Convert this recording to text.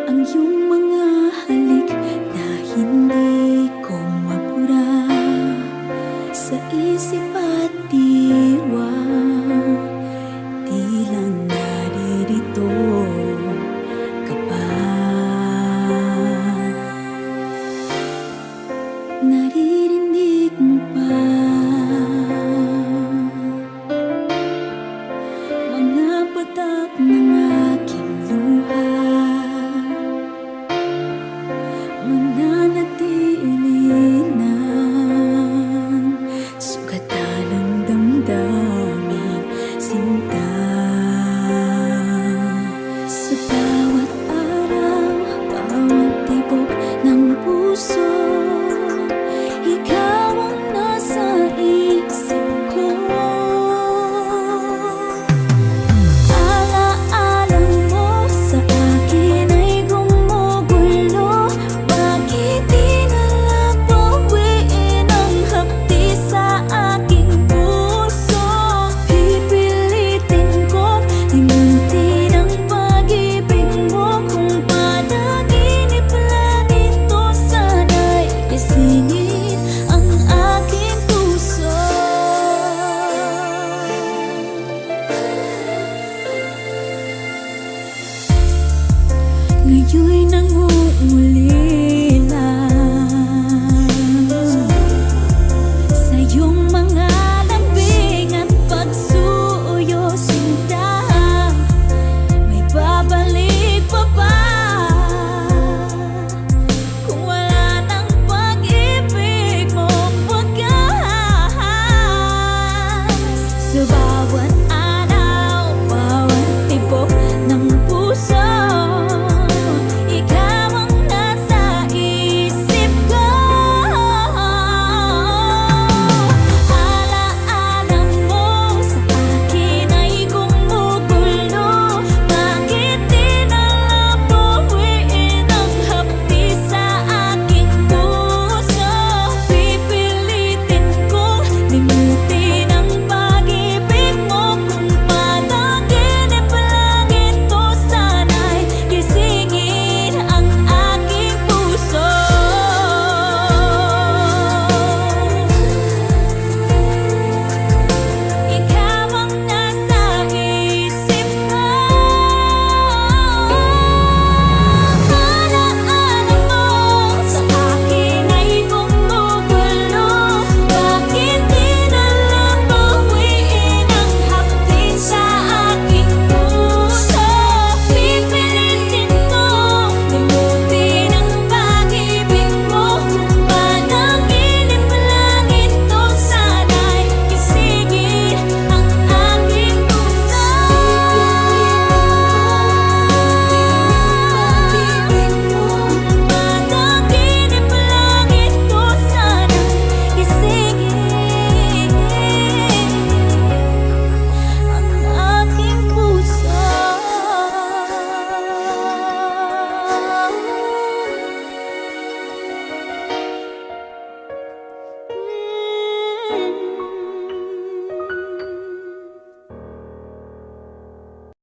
ang iyong mga halik na hindi ko mapura sa isip at diwa. Di lang naririto ka pa. Naririnig mo pa mga patak ng aking luha. Mananatili ng sugatan ng damdaming sinta. Sa bawat araw, bawat tibok ng puso, ikaw ang nasa isip ko. Alaala mo sa akin ay gumugulo. Bakit di na lang bawiin ang hapdi sa aking puso? Pipilitin kong limutin ang pag-ibig mo. Kung panaginip lang ito, sana'y isingin ang aking puso. Ngayon'y nangunguli